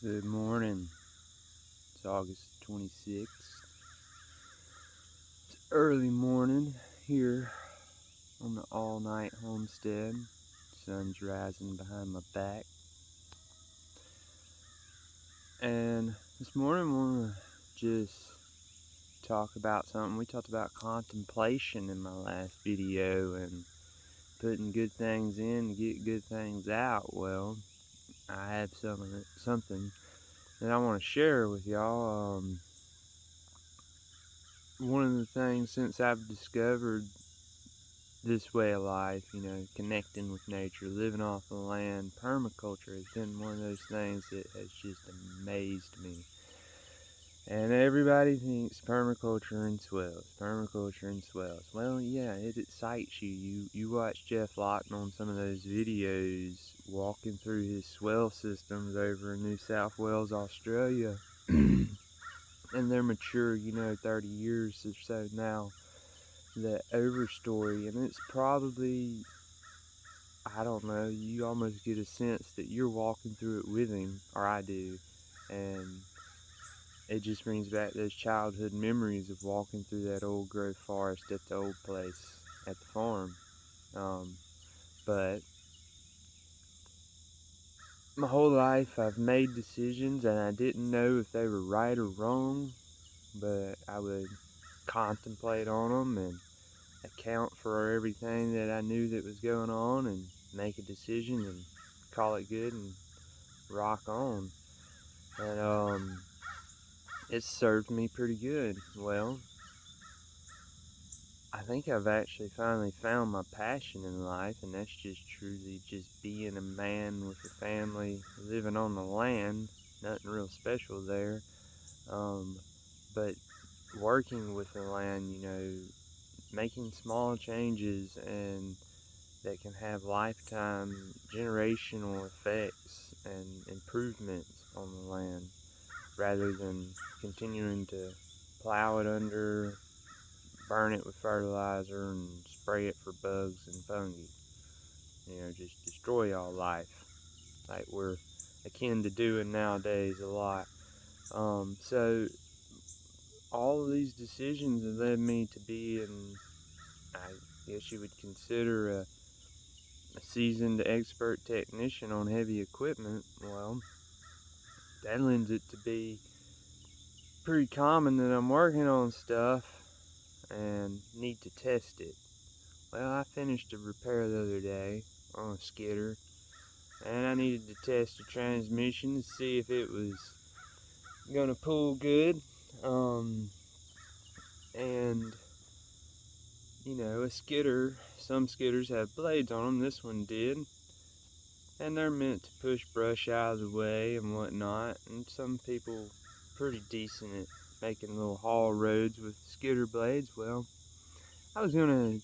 Good morning. It's August 26th. It's early morning here on the all-night homestead. Sun's rising behind my back. And this morning I want to just talk about something. We talked about contemplation in my last video and putting good things in to get good things out. Well, I have something that I want to share with y'all. One of the things since I've discovered this way of life, connecting with nature, living off the land, permaculture has been one of those things that has just amazed me. And everybody thinks permaculture and swells. Well, yeah, it excites you. You watch Jeff Lawton on some of those videos walking through his swell systems over in New South Wales, Australia. And they're mature, 30 years or so now. That overstory, and it's probably, I don't know, you almost get a sense that you're walking through it with him, or I do, and it just brings back those childhood memories of walking through that old growth forest at the old place at the farm. But my whole life I've made decisions and I didn't know if they were right or wrong, but I would contemplate on them and account for everything that I knew that was going on and make a decision and call it good and rock on. And it served me pretty good. Well, I think I've actually finally found my passion in life, and that's just truly just being a man with a family, living on the land. Nothing real special there. But working with the land, making small changes and that can have lifetime generational effects and improvements on the land, rather than continuing to plow it under, burn it with fertilizer, and spray it for bugs and fungi. Just destroy all life, like we're akin to doing nowadays a lot. So all of these decisions have led me to be I guess you would consider a seasoned expert technician on heavy equipment. Well, that lends it to be pretty common that I'm working on stuff and need to test it. Well, I finished a repair the other day on a skidder, and I needed to test a transmission to see if it was gonna pull good. And a skidder, some skidders have blades on them. This one did. And they're meant to push brush out of the way and whatnot. And some people pretty decent at making little haul roads with skidder blades. Well, I was gonna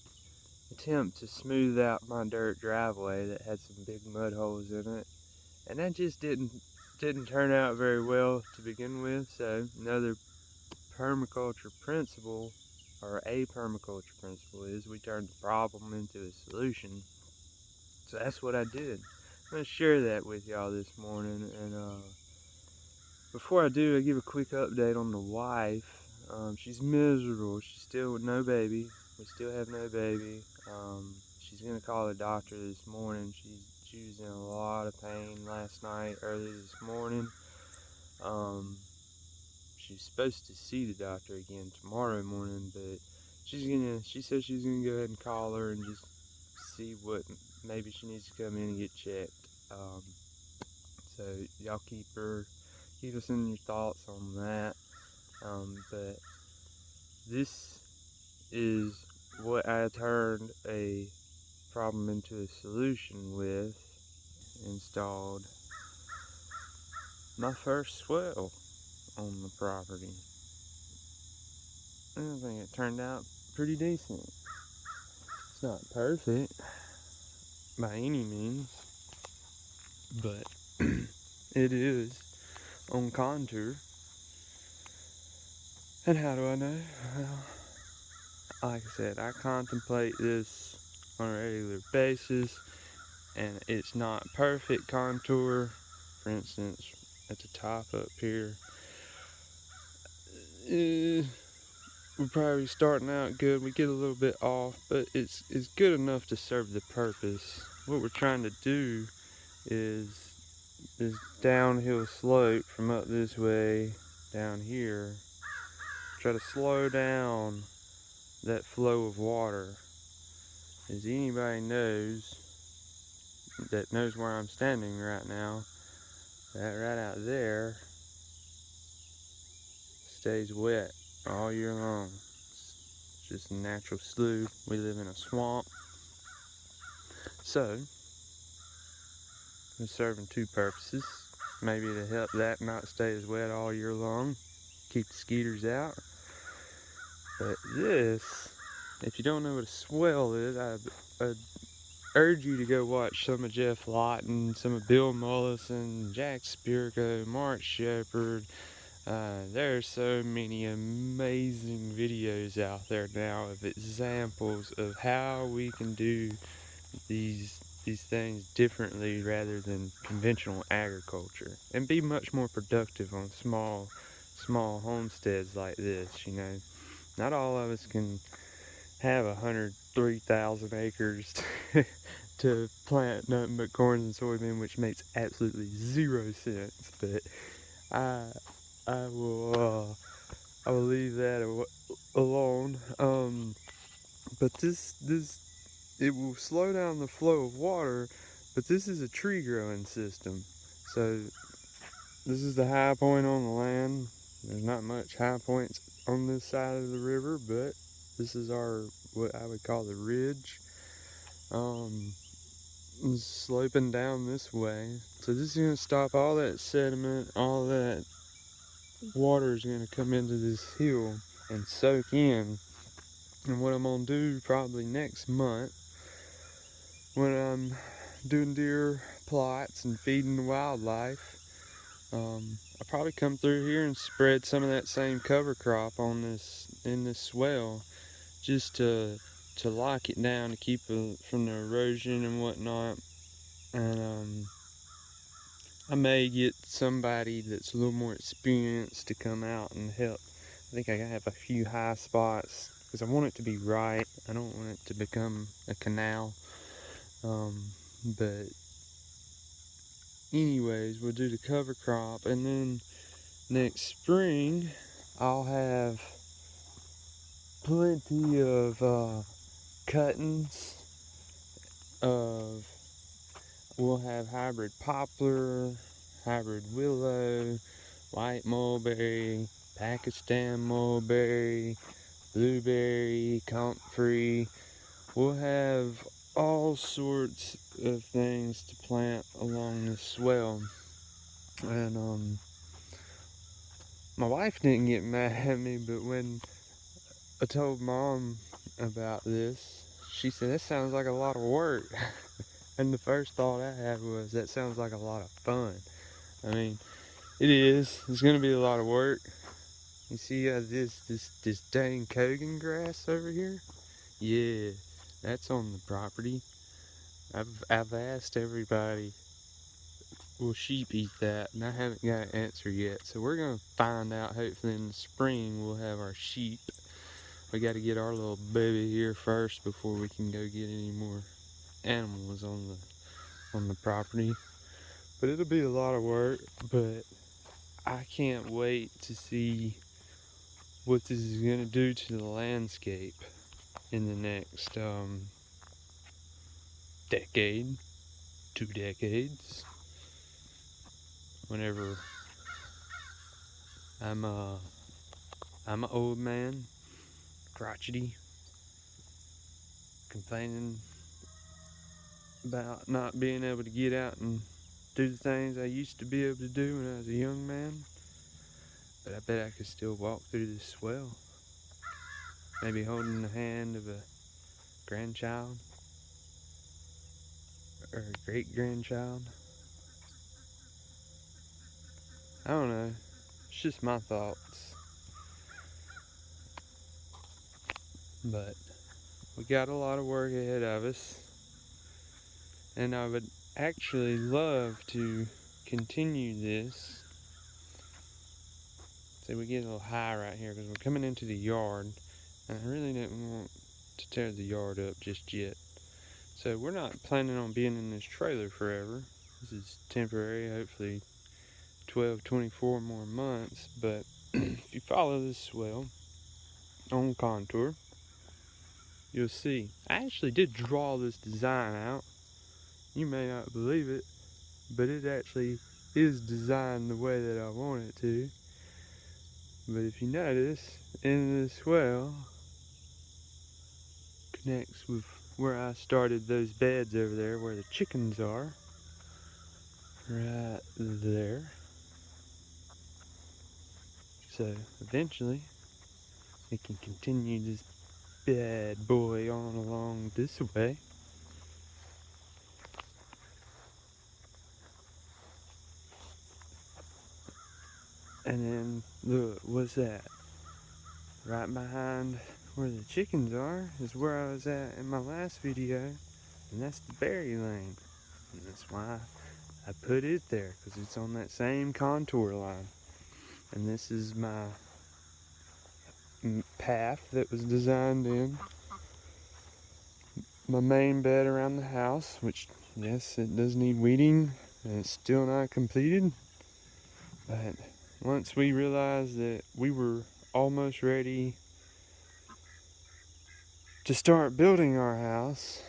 attempt to smooth out my dirt driveway that had some big mud holes in it, and that just didn't turn out very well to begin with. So another permaculture principle, or a permaculture principle, is we turn the problem into a solution. So that's what I did. I'm going to share that with y'all this morning. And before I do, I give a quick update on the wife. She's miserable. She's still with no baby. We still have no baby. She's going to call the doctor this morning. She was in a lot of pain last night, early this morning. She's supposed to see the doctor again tomorrow morning, but she said she's gonna go ahead and call her and just see what, maybe she needs to come in and get checked. So y'all keep us in your thoughts on that. But this is what I turned a problem into a solution with. Installed my first swell on the property. I think it turned out pretty decent. It's not perfect by any means, but it is on contour. And how do I know? Well, like I said, I contemplate this on a regular basis, and it's not perfect contour. For instance, at the top up here. We're probably starting out good. We get a little bit off, but it's good enough to serve the purpose. What we're trying to do is this downhill slope from up this way down here. Try to slow down that flow of water. As anybody knows that knows where I'm standing right now, that right out there stays wet all year long. It's just a natural slough. We live in a swamp. So, it's serving two purposes. Maybe to help that not stay as wet all year long, keep the skeeters out. But this, if you don't know what a swell is, I urge you to go watch some of Jeff Lawton, some of Bill Mollison, Jack Spirko, Mark Shepard. There are so many amazing videos out there now of examples of how we can do these things differently rather than conventional agriculture, and be much more productive on small homesteads like this. You know, not all of us can have 103,000 acres to plant nothing but corn and soybean, which makes absolutely zero sense. But I will leave that alone. But this it will slow down the flow of water. But this is a tree growing system, so this is the high point on the land. There's not much high points on this side of the river, but this is what I would call the ridge. Sloping down this way. So this is going to stop all that sediment, all that water is going to come into this hill and soak in. And what I'm going to do probably next month, when I'm doing deer plots and feeding the wildlife, I'll probably come through here and spread some of that same cover crop on in this swell, just to lock it down, to keep it from the erosion and whatnot. And I may get somebody that's a little more experienced to come out and help. I think I gotta have a few high spots because I want it to be right. I don't want it to become a canal. But anyways, we'll do the cover crop, and then next spring I'll have plenty of cuttings of. We'll have hybrid poplar, hybrid willow, white mulberry, Pakistan mulberry, blueberry, comfrey. We'll have all sorts of things to plant along this swell. And my wife didn't get mad at me, but when I told Mom about this, she said, "That sounds like a lot of work." And the first thought I had was, that sounds like a lot of fun. I mean, it is. It's going to be a lot of work. You see this dang Kogan grass over here? Yeah, that's on the property. I've asked everybody, will sheep eat that? And I haven't got an answer yet. So we're going to find out. Hopefully in the spring we'll have our sheep. We got to get our little baby here first before we can go get any more animals on the property. But it'll be a lot of work, but I can't wait to see what this is going to do to the landscape in the next decade, 2 decades. Whenever I'm an old man, crotchety, complaining about not being able to get out and do the things I used to be able to do when I was a young man. But I bet I could still walk through this swell. Maybe holding the hand of a grandchild or a great-grandchild. I don't know. It's just my thoughts. But we got a lot of work ahead of us. And I would actually love to continue this See, we get a little high right here because we're coming into the yard, and I really didn't want to tear the yard up just yet. So we're not planning on being in this trailer forever. This is temporary, hopefully 12, 24 more months, but if you follow this swell on Contour, you'll see. I actually did draw this design out. You may not believe it, but it actually is designed the way that I want it to. But if you notice, in the swell connects with where I started those beds over there, where the chickens are. Right there. So eventually we can continue this bad boy on along this way. And then look, what's that? Right behind where the chickens are is where I was at in my last video, and that's the berry lane. And that's why I put it there, because it's on that same contour line. And this is my path that was designed in my main bed around the house, which, yes, it does need weeding, and it's still not completed. But once we realized that we were almost ready to start building our house,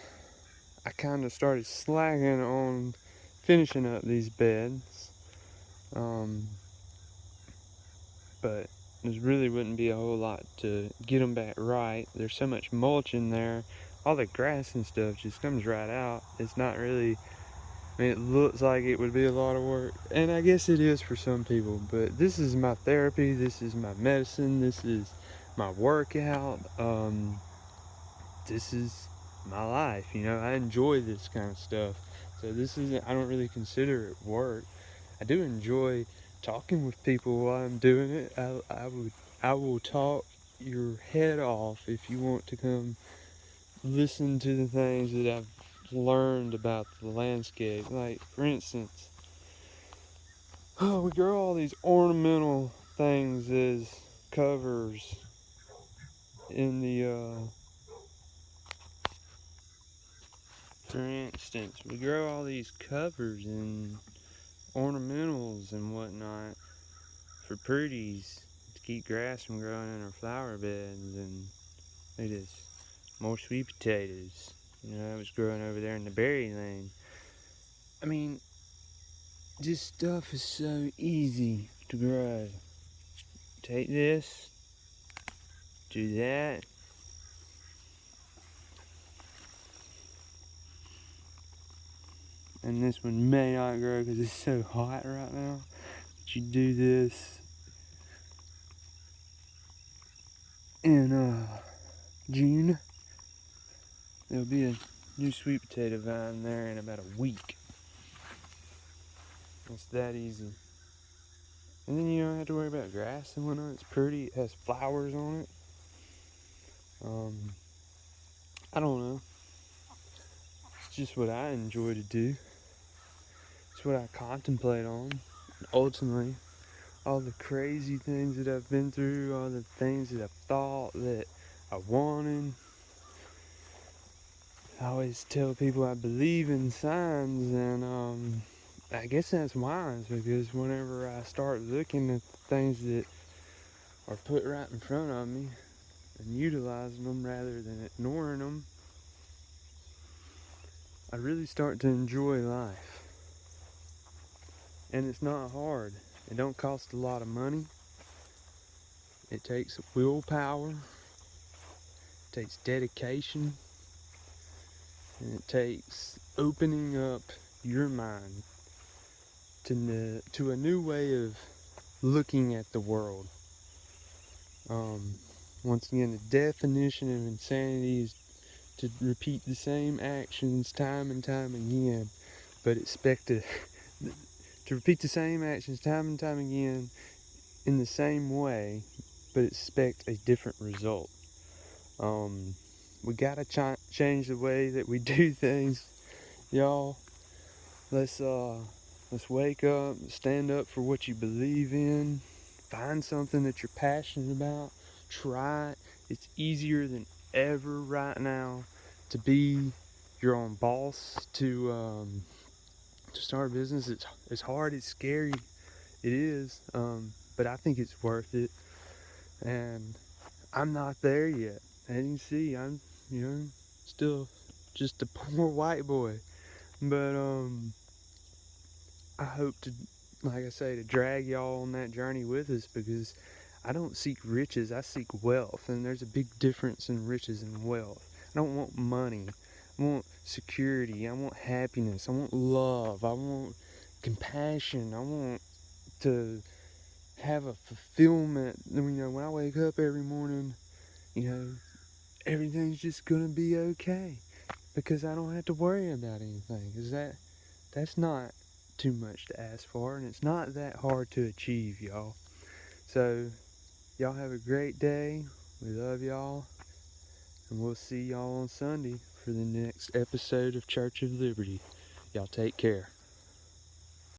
I kind of started slacking on finishing up these beds. But there really wouldn't be a whole lot to get them back right. There's so much mulch in there. All the grass and stuff just comes right out. It's not really, I mean, it looks like it would be a lot of work, and I guess it is for some people, but this is my therapy, this is my medicine, this is my workout, this is my life, you know. I enjoy this kind of stuff. So this isn't, I don't really consider it work. I do enjoy talking with people while I'm doing it. I will talk your head off if you want to come listen to the things that I've learned about the landscape. Like, for instance, we grow all these ornamental things as covers in the for instance, we grow all these covers and ornamentals and whatnot for pretties to keep grass from growing in our flower beds. And look at this, more sweet potatoes. You know, that was growing over there in the berry lane. I mean, this stuff is so easy to grow. Take this, do that. And this one may not grow because it's so hot right now. But you do this in June, there'll be a new sweet potato vine there in about a week. It's that easy. And then you don't have to worry about grass and whatnot. It's pretty, it has flowers on it. I don't know. It's just what I enjoy to do. It's what I contemplate on. And ultimately, all the crazy things that I've been through, all the things that I've thought that I wanted. I always tell people I believe in signs, and I guess that's wise, because whenever I start looking at the things that are put right in front of me and utilizing them rather than ignoring them, I really start to enjoy life. And it's not hard. It don't cost a lot of money. It takes willpower. It takes dedication. And it takes opening up your mind to a new way of looking at the world. Once again, the definition of insanity is to repeat the same actions time and time again, but expect to repeat the same actions time and time again in the same way, but expect a different result. We gotta change the way that we do things, y'all. Let's wake up, stand up for what you believe in, find something that you're passionate about, try it. It's easier than ever right now to be your own boss, to start a business. It's hard, it's scary, it is, but I think it's worth it. And I'm not there yet. As you can see, I'm, still just a poor white boy. But I hope to, like I say, to drag y'all on that journey with us, because I don't seek riches, I seek wealth, and there's a big difference in riches and wealth. I don't want money. I want security. I want happiness. I want love. I want compassion. I want to have a fulfillment. When I wake up every morning, everything's just gonna be okay, because I don't have to worry about anything. Is that's not too much to ask for, and it's not that hard to achieve, y'all. So y'all have a great day. We love y'all, and we'll see y'all on Sunday for the next episode of Church of Liberty. Y'all take care.